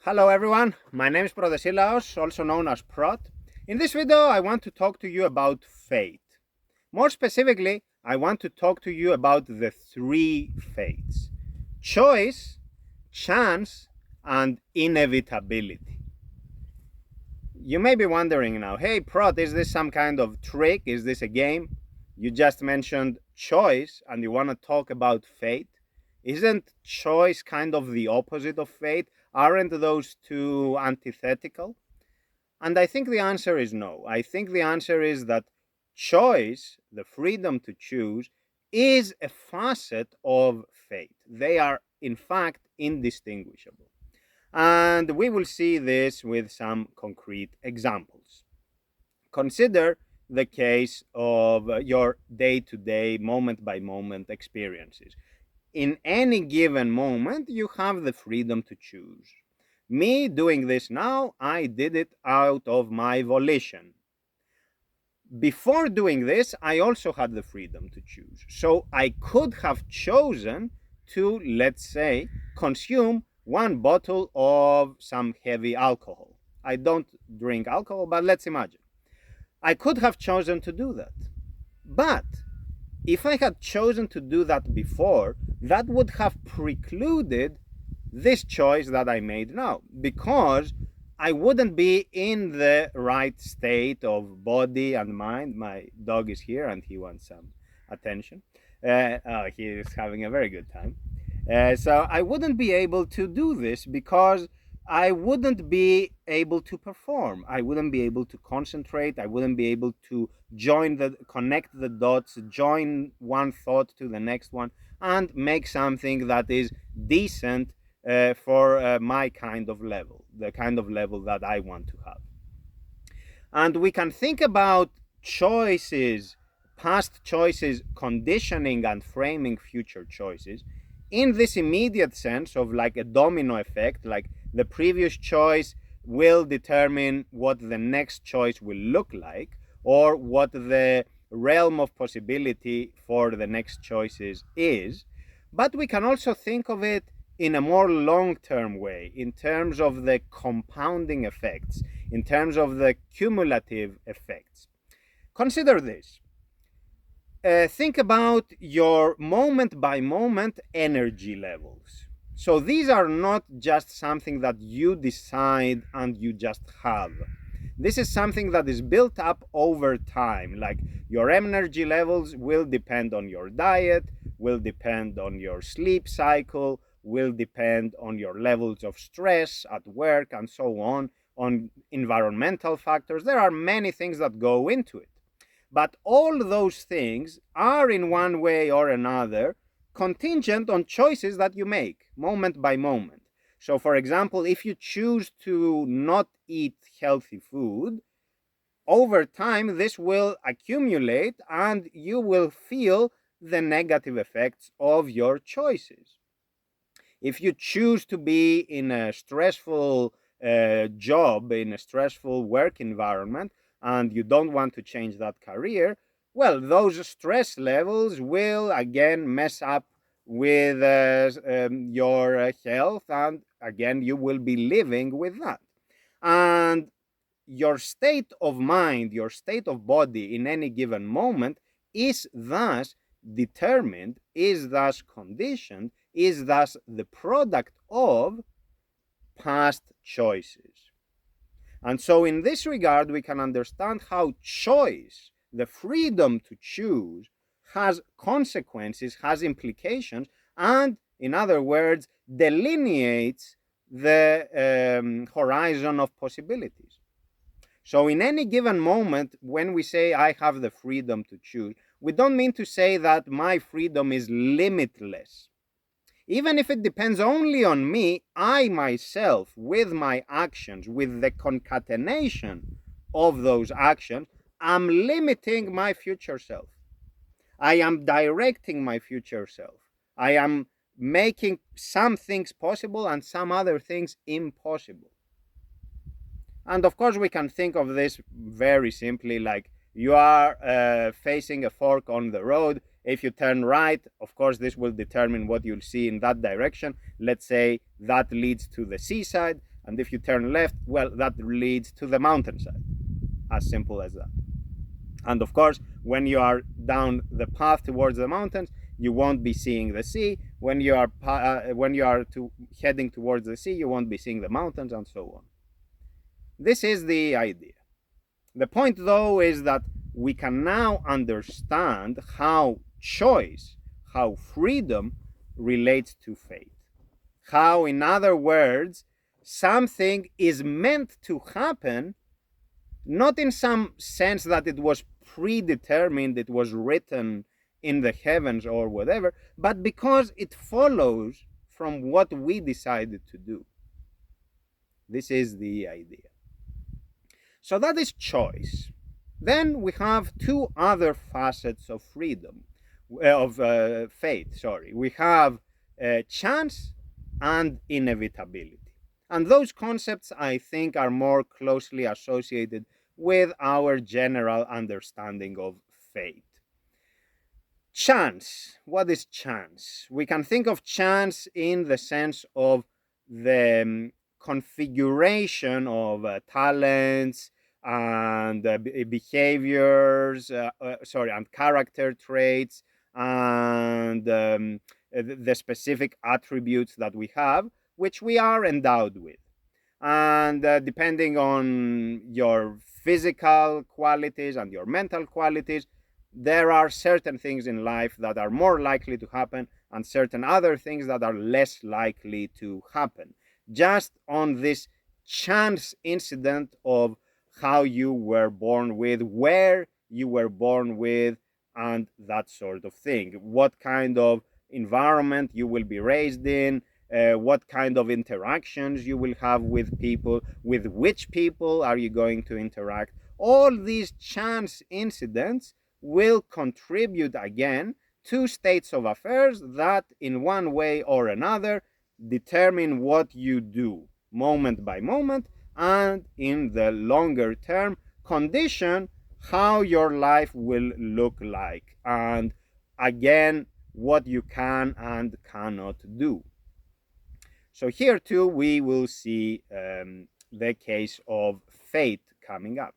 Hello everyone, my name is Protesilaos, also known as Prot. In this video I want to talk to you about fate. More specifically, I want to talk to you about the three fates: choice, chance, and inevitability. You may be wondering now, hey Prot, is this some kind of trick? Is this a game? You just mentioned choice and you want to talk about fate. Isn't choice kind of the opposite of fate? Aren't those two antithetical? And I think the answer is no. I think the answer is that choice, the freedom to choose, is a facet of fate. They are, in fact, indistinguishable. And we will see this with some concrete examples. Consider the case of your day to day, moment by moment experiences. In any given moment, you have the freedom to choose. Me doing this now, I did it out of my volition. Before doing this, I also had the freedom to choose. So I could have chosen to, let's say, consume one bottle of some heavy alcohol. I don't drink alcohol, but let's imagine. I could have chosen to do that. But if I had chosen to do that before, that would have precluded this choice that I made now, because I wouldn't be in the right state of body and mind. My dog is here and he wants some attention. He is having a very good time. So I wouldn't be able to do this because I wouldn't be able to perform. I wouldn't be able to concentrate. I wouldn't be able to connect the dots, join one thought to the next one, and make something that is decent for my kind of level, the kind of level that I want to have. And we can think about choices, past choices, conditioning and framing future choices in this immediate sense of like a domino effect, like the previous choice will determine what the next choice will look like, or what the realm of possibility for the next choices is. But we can also think of it in a more long-term way, in terms of the compounding effects, in terms of the cumulative effects. Consider this. Think about your moment by moment energy levels. So these are not just something that you decide and you just have. This is something that is built up over time. Like your energy levels will depend on your diet, will depend on your sleep cycle, will depend on your levels of stress at work and so on environmental factors. There are many things that go into it. But all those things are in one way or another contingent on choices that you make moment by moment. So, for example, if you choose to not eat healthy food, over time this will accumulate and you will feel the negative effects of your choices. If you choose to be in a stressful job, in a stressful work environment, and you don't want to change that career, well, those stress levels will again mess up with your health, and again, you will be living with that. And your state of mind, your state of body in any given moment is thus determined, is thus conditioned, is thus the product of past choices. And so, in this regard, we can understand how choice, the freedom to choose, has consequences, has implications, and, in other words, delineates the horizon of possibilities. So, in any given moment, when we say I have the freedom to choose, we don't mean to say that my freedom is limitless. Even if it depends only on me, I myself, with my actions, with the concatenation of those actions, am limiting my future self. I am directing my future self. I am making some things possible and some other things impossible. And of course, we can think of this very simply, like you are facing a fork on the road. If you turn right, of course, this will determine what you'll see in that direction. Let's say that leads to the seaside. And if you turn left, well, that leads to the mountainside. As simple as that. And of course, when you are down the path towards the mountains, you won't be seeing the sea. When you are heading towards the sea, you won't be seeing the mountains, and so on. This is the idea. The point, though, is that we can now understand how choice, how freedom relates to fate. How, in other words, something is meant to happen, not in some sense that it was predetermined, it was written in the heavens or whatever, but because it follows from what we decided to do. This is the idea. So that is choice. Then we have two other facets of freedom, of fate, sorry. We have chance and inevitability. And those concepts, I think, are more closely associated with our general understanding of fate. Chance. What is chance? We can think of chance in the sense of the configuration of talents and behaviors, and character traits, and the specific attributes that we have, which we are endowed with. And depending on your physical qualities and your mental qualities, there are certain things in life that are more likely to happen and certain other things that are less likely to happen. Just on this chance incident of how you were born with, where you were born with, and that sort of thing. What kind of environment you will be raised in, what kind of interactions you will have with people, with which people are you going to interact. All these chance incidents will contribute again to states of affairs that in one way or another determine what you do moment by moment, and in the longer term condition how your life will look like, and again what you can and cannot do. So here too we will see the case of fate coming up.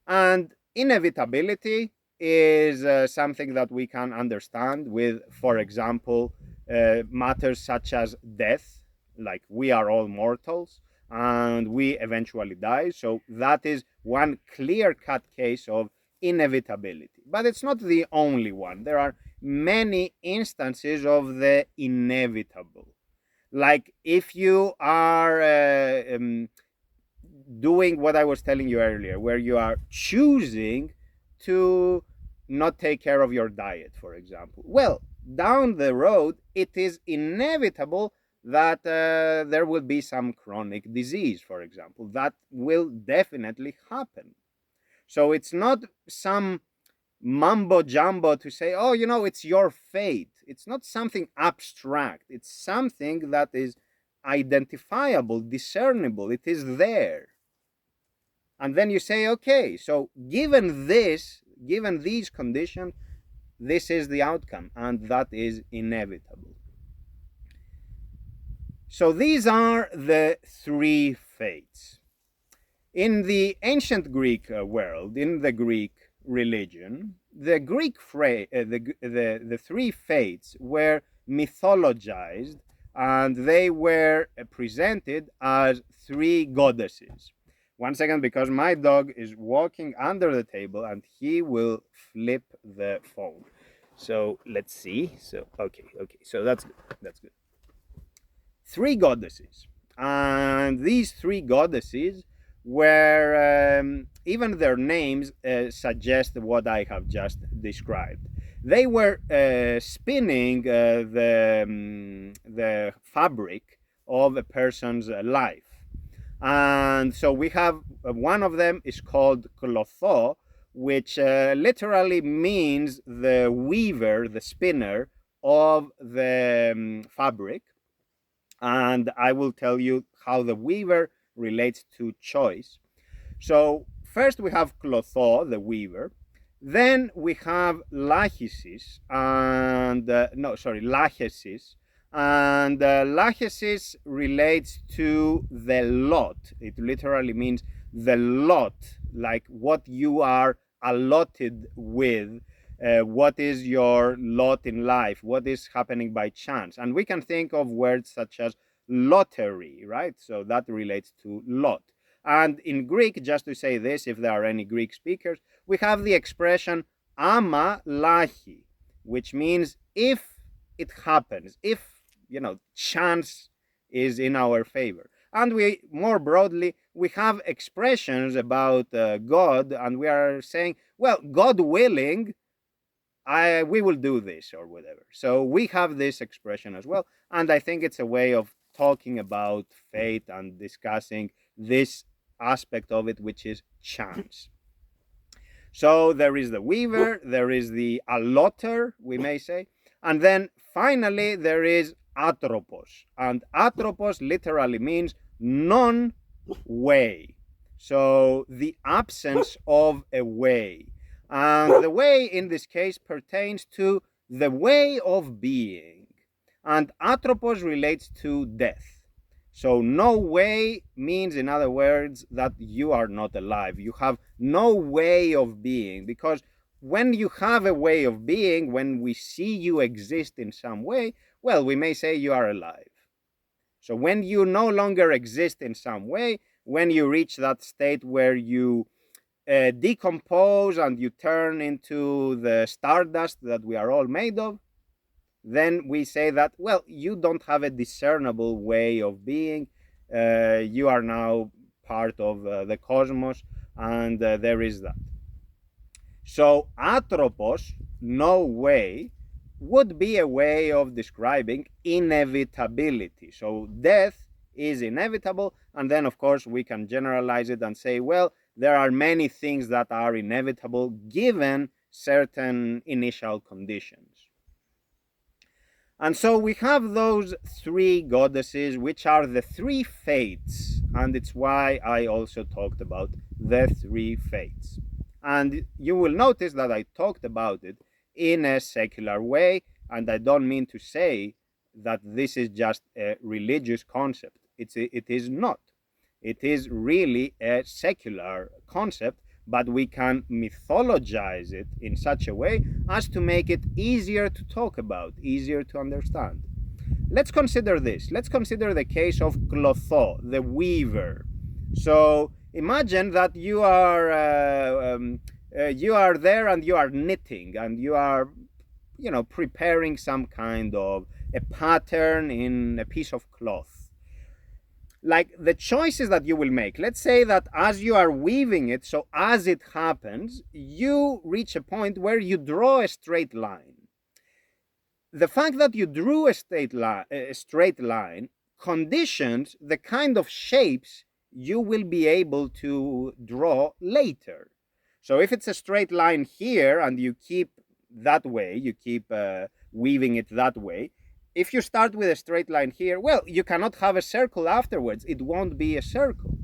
And inevitability is something that we can understand with, for example, matters such as death, like we are all mortals and we eventually die. So that is one clear-cut case of inevitability. But it's not the only one. There are many instances of the inevitable. Like if you are doing what I was telling you earlier, where you are choosing to not take care of your diet, for example. Well, down the road, it is inevitable that there will be some chronic disease, for example. That will definitely happen. So it's not some mumbo jumbo to say, oh, it's your fate. It's not something abstract. It's something that is identifiable, discernible. It is there. And then you say, okay, so given these conditions, this is the outcome, and that is inevitable. So these are the three fates. In the ancient Greek world, in the Greek religion, the Greek the three fates were mythologized, and they were presented as three goddesses. One second, because my dog is walking under the table and he will flip the phone. So let's see. So okay. So that's good. Three goddesses, and these three goddesses were even their names suggest what I have just described. They were spinning the fabric of a person's life. And so we have one of them is called klotho, which literally means the weaver, the spinner of the fabric. And I will tell you how the weaver relates to choice. So first we have klotho, the weaver. Then we have lachesis, And lachesis relates to the lot. It literally means the lot, like what you are allotted with, what is your lot in life, what is happening by chance. And we can think of words such as lottery, right? So that relates to lot. And in Greek, just to say this, if there are any Greek speakers, we have the expression ama lachi, which means if it happens, if chance is in our favor. And we, more broadly, we have expressions about God, and we are saying, well, God willing, we will do this or whatever. So we have this expression as well, and I think it's a way of talking about fate and discussing this aspect of it, which is chance. So there is the weaver, there is the allotter, we may say, and then finally there is atropos. And atropos literally means non-way. So the absence of a way. And the way in this case pertains to the way of being. And atropos relates to death. So no way means, in other words, that you are not alive. You have no way of being, because when you have a way of being, when we see you exist in some way, well, we may say you are alive. So when you no longer exist in some way, when you reach that state where you decompose and you turn into the stardust that we are all made of, then we say that, well, you don't have a discernible way of being. You are now part of the cosmos, and there is that. So atropos, no way, would be a way of describing inevitability. So death is inevitable, and then of course we can generalize it and say, well, there are many things that are inevitable given certain initial conditions. And so we have those three goddesses, which are the three fates, and it's why I also talked about the three fates. And you will notice that I talked about it in a secular way, and I don't mean to say that this is just a religious concept. It is not. It is really a secular concept, but we can mythologize it in such a way as to make it easier to talk about, easier to understand. Let's consider this. Let's consider the case of Clotho, the weaver. So imagine that you are there and you are knitting, and you are, preparing some kind of a pattern in a piece of cloth. Like the choices that you will make, let's say that as you are weaving it, so as it happens, you reach a point where you draw a straight line. The fact that you drew a straight line conditions the kind of shapes you will be able to draw later. So if it's a straight line here and you keep that way, you keep weaving it that way, if you start with a straight line here, well, you cannot have a circle afterwards. It won't be a circle.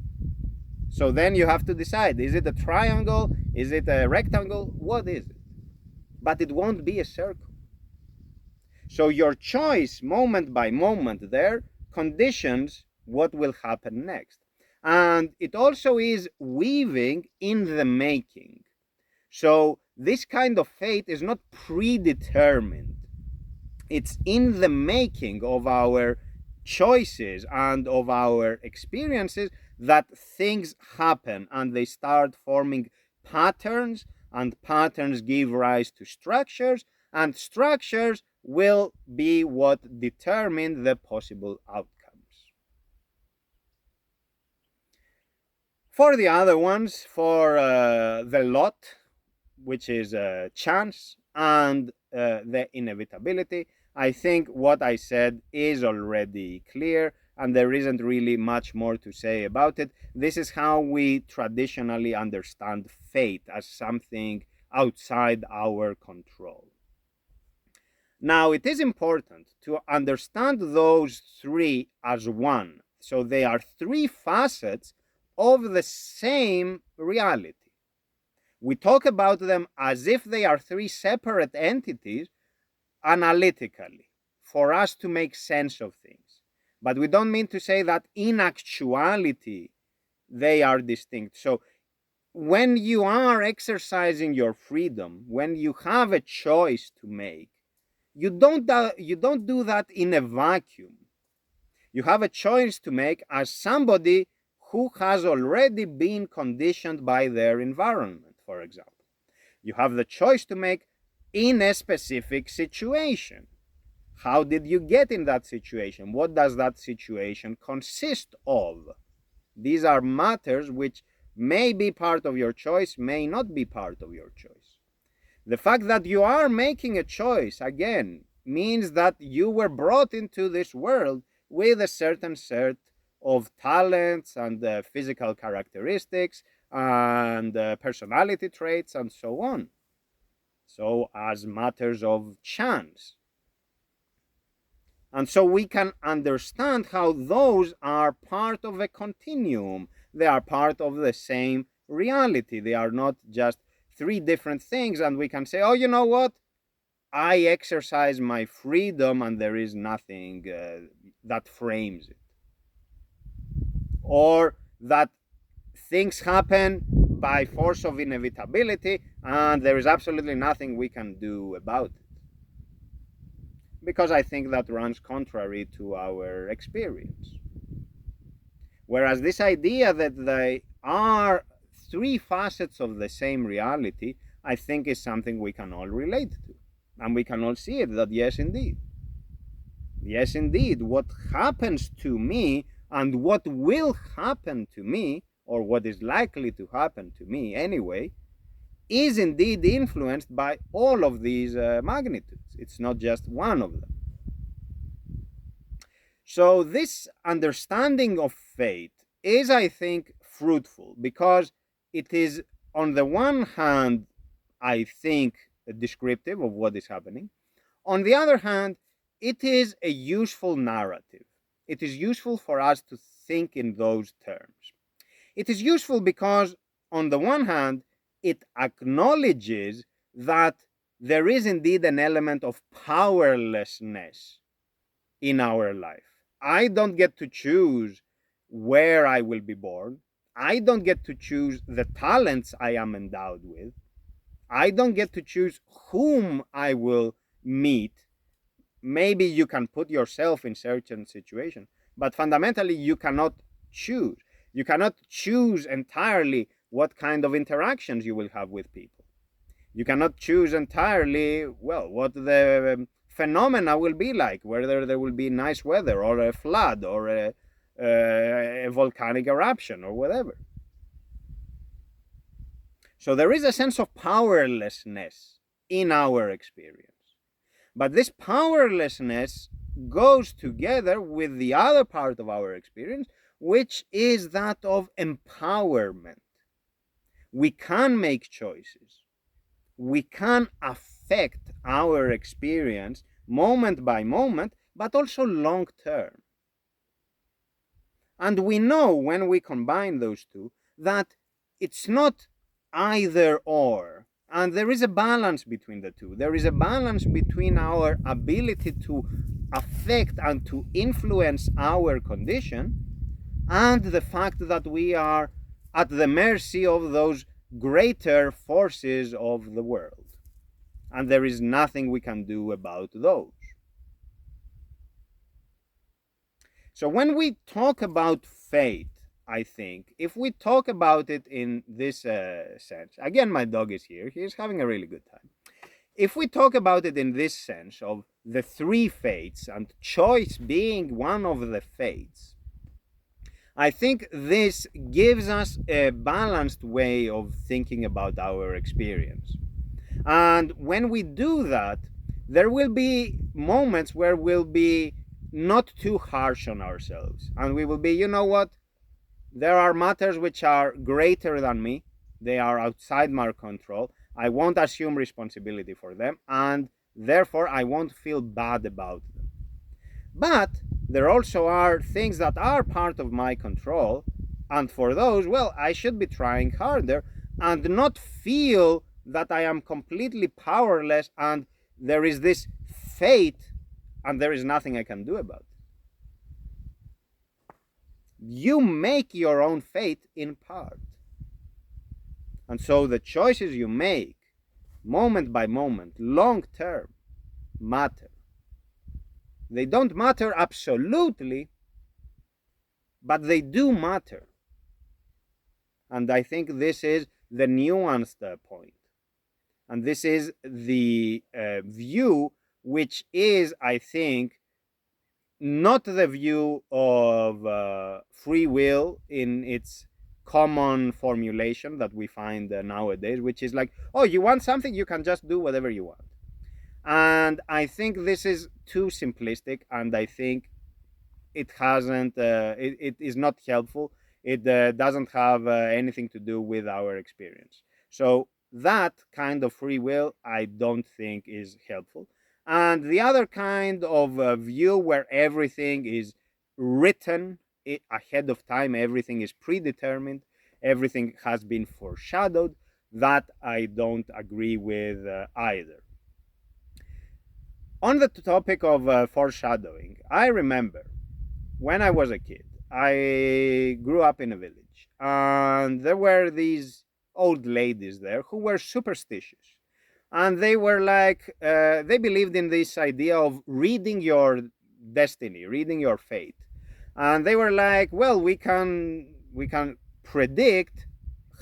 So then you have to decide, is it a triangle? Is it a rectangle? What is it? But it won't be a circle. So your choice, moment by moment there, conditions what will happen next. And it also is weaving in the making. So this kind of fate is not predetermined. It's in the making of our choices and of our experiences that things happen, and they start forming patterns, and patterns give rise to structures, and structures will be what determine the possible outcomes. For the other ones, for the lot, which is chance, and the inevitability, I think what I said is already clear, and there isn't really much more to say about it. This is how we traditionally understand fate, as something outside our control. Now, it is important to understand those three as one. So they are three facets of the same reality. We talk about them as if they are three separate entities analytically. for us to make sense of things. But we don't mean to say that in actuality they are distinct. So when you are exercising your freedom, when you have a choice to make, you don't do that in a vacuum. You have a choice to make as somebody who has already been conditioned by their environment, for example. You have the choice to make in a specific situation. How did you get in that situation? What does that situation consist of? These are matters which may be part of your choice, may not be part of your choice. The fact that you are making a choice, again, means that you were brought into this world with a certain set of talents and physical characteristics and personality traits and so on. So as matters of chance. And so we can understand how those are part of a continuum. They are part of the same reality. They are not just three different things, and we can say, oh, you know what? I exercise my freedom and there is nothing that frames it. Or that things happen by force of inevitability and there is absolutely nothing we can do about it. Because I think that runs contrary to our experience. Whereas this idea that they are three facets of the same reality, I think is something we can all relate to. And we can all see it, that yes, indeed. Yes, indeed, what happens to me and what will happen to me, or what is likely to happen to me anyway, is indeed influenced by all of these magnitudes. It's not just one of them. So this understanding of fate is, I think, fruitful because it is, on the one hand, I think, descriptive of what is happening. On the other hand, it is a useful narrative. It is useful for us to think in those terms. It is useful because, on the one hand, it acknowledges that there is indeed an element of powerlessness in our life. I don't get to choose where I will be born. I don't get to choose the talents I am endowed with. I don't get to choose whom I will meet. Maybe you can put yourself in certain situations, but fundamentally you cannot choose. You cannot choose entirely what kind of interactions you will have with people. You cannot choose entirely, well, what the phenomena will be like, whether there will be nice weather or a flood or a volcanic eruption or whatever. So there is a sense of powerlessness in our experience. But this powerlessness goes together with the other part of our experience, which is that of empowerment. We can make choices. We can affect our experience moment by moment, but also long term. And we know when we combine those two that it's not either or. And there is a balance between the two. There is a balance between our ability to affect and to influence our condition and the fact that we are at the mercy of those greater forces of the world. And there is nothing we can do about those. So when we talk about fate, I think, if we talk about it in this sense, again, my dog is here, he's having a really good time. If we talk about it in this sense of the three fates and choice being one of the fates, I think this gives us a balanced way of thinking about our experience. And when we do that, there will be moments where we'll be not too harsh on ourselves. And we will be, you know what? There are matters which are greater than me. They are outside my control. I won't assume responsibility for them. And therefore, I won't feel bad about them. But there also are things that are part of my control. And for those, well, I should be trying harder and not feel that I am completely powerless and there is this fate and there is nothing I can do about it. You make your own fate in part. And so the choices you make, moment by moment, long term, matter. They don't matter absolutely, but they do matter. And I think this is the nuanced point. And this is the view which is, I think, not the view of free will in its common formulation that we find nowadays, which is like, oh, you want something, you can just do whatever you want. And I think this is too simplistic, and I think it hasn't, it is not helpful. It doesn't have anything to do with our experience. So that kind of free will, I don't think is helpful. And the other kind of view where everything is written ahead of time, everything is predetermined, everything has been foreshadowed, that I don't agree with either. On the topic of foreshadowing, I remember when I was a kid, I grew up in a village, and there were these old ladies there who were superstitious. And they were like, they believed in this idea of reading your destiny, reading your fate. And they were like, well, we can predict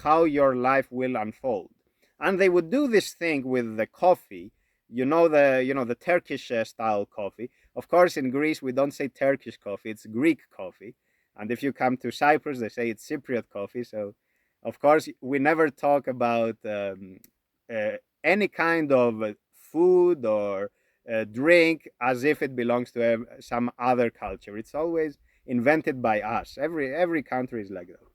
how your life will unfold. And they would do this thing with the coffee, the Turkish style coffee. Of course, in Greece we don't say Turkish coffee; it's Greek coffee. And if you come to Cyprus, they say it's Cypriot coffee. So, of course, we never talk about any kind of food or drink as if it belongs to some other culture. It's always invented by us. Every country is like that.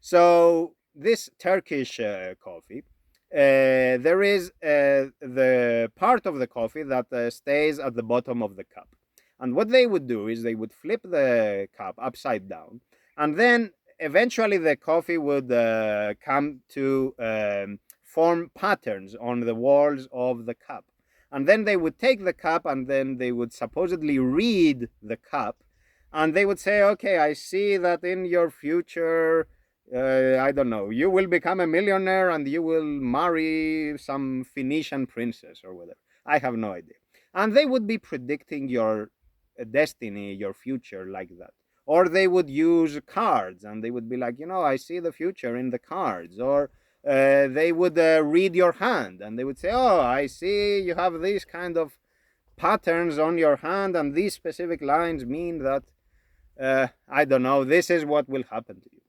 So this Turkish coffee, there is the part of the coffee that stays at the bottom of the cup. And what they would do is they would flip the cup upside down, and then eventually the coffee would come to form patterns on the walls of the cup. And then they would take the cup and then they would supposedly read the cup, and they would say, okay, I see that in your future, I don't know, you will become a millionaire and you will marry some Phoenician princess or whatever. I have no idea. And they would be predicting your destiny, your future, like that. Or they would use cards and they would be like, I see the future in the cards. Or they would read your hand and they would say, oh, I see you have these kind of patterns on your hand, and these specific lines mean that, I don't know, this is what will happen to you.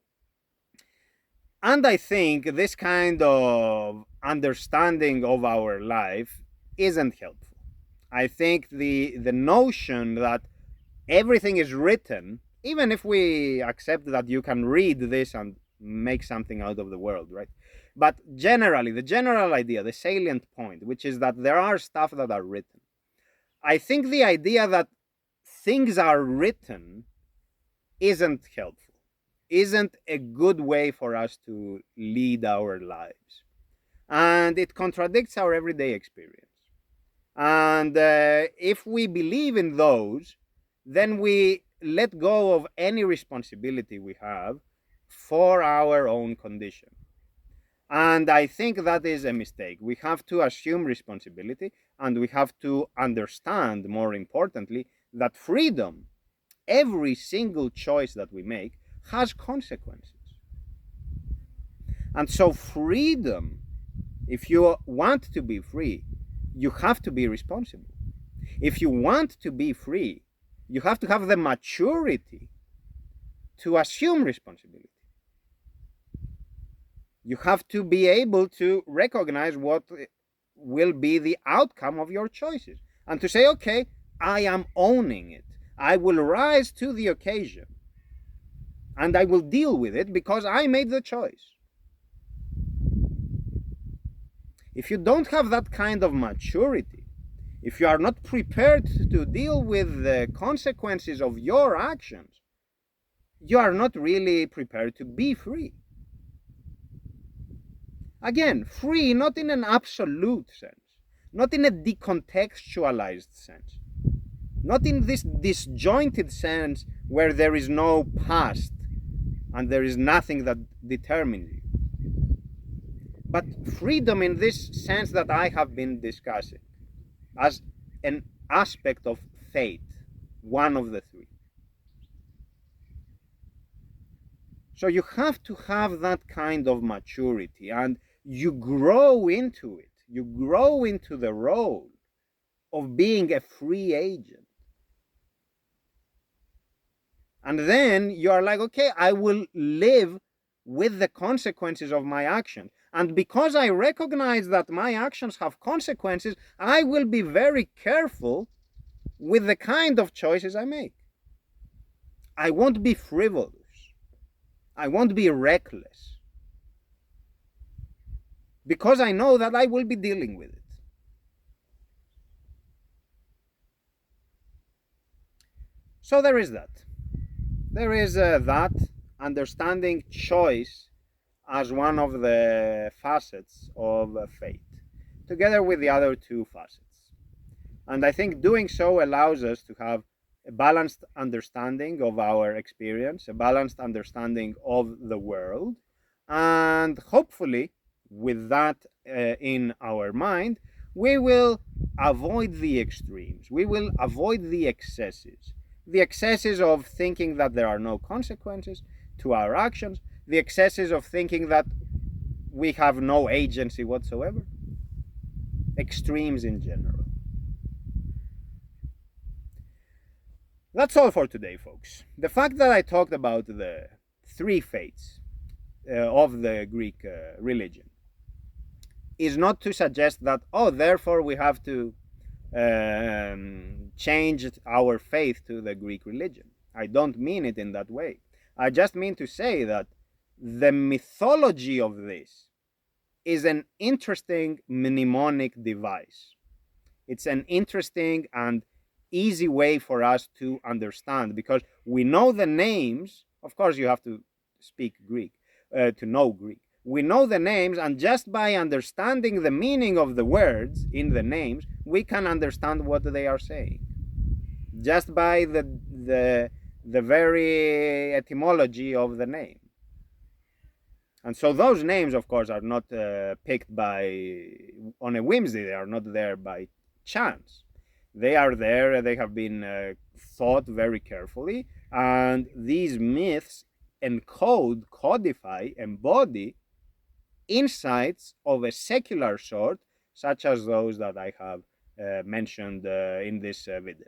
And I think this kind of understanding of our life isn't helpful. I think the notion that everything is written, even if we accept that you can read this and make something out of the world, right? But generally, the general idea, the salient point, which is that there are stuff that are written. I think the idea that things are written isn't helpful, isn't a good way for us to lead our lives. And it contradicts our everyday experience. And if we believe in those, then we let go of any responsibility we have for our own condition. And I think that is a mistake. We have to assume responsibility, and we have to understand, more importantly, that freedom, every single choice that we make, has consequences. And so freedom, if you want to be free, you have to be responsible. If you want to be free, you have to have the maturity to assume responsibility. You have to be able to recognize what will be the outcome of your choices and to say, okay, I am owning it. I will rise to the occasion and I will deal with it because I made the choice. If you don't have that kind of maturity, if you are not prepared to deal with the consequences of your actions, you are not really prepared to be free. Again, free not in an absolute sense, not in a decontextualized sense, Not in this disjointed sense where there is no past and there is nothing that determines you, but freedom in this sense that I have been discussing as an aspect of fate, one of the three. So you have to have that kind of maturity, and you grow into it. You grow into the role of being a free agent. And then you are like, okay, I will live with the consequences of my actions. And because I recognize that my actions have consequences, I will be very careful with the kind of choices I make. I won't be frivolous. I won't be reckless. Because I know that I will be dealing with it. So there is that. There is that, understanding choice as one of the facets of fate, together with the other two facets. And I think doing so allows us to have a balanced understanding of our experience, a balanced understanding of the world, and hopefully, with that in our mind, we will avoid the extremes, we will avoid the excesses of thinking that there are no consequences to our actions, the excesses of thinking that we have no agency whatsoever, extremes in general. That's all for today, folks. The fact that I talked about the three fates of the Greek religion is not to suggest that, therefore we have to change our faith to the Greek religion. I don't mean it in that way. I just mean to say that the mythology of this is an interesting mnemonic device. It's an interesting and easy way for us to understand, because we know the names. Of course, you have to speak Greek to know Greek. We know the names, and just by understanding the meaning of the words in the names, we can understand what they are saying. Just by the very etymology of the name. And so those names, of course, are not picked on a whimsy. They are not there by chance. They are there, they have been thought very carefully, and these myths encode, codify, embody insights of a secular sort, such as those that I have mentioned in this video.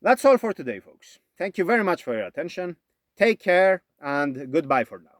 That's all for today, folks. Thank you very much for your attention. Take care, and goodbye for now.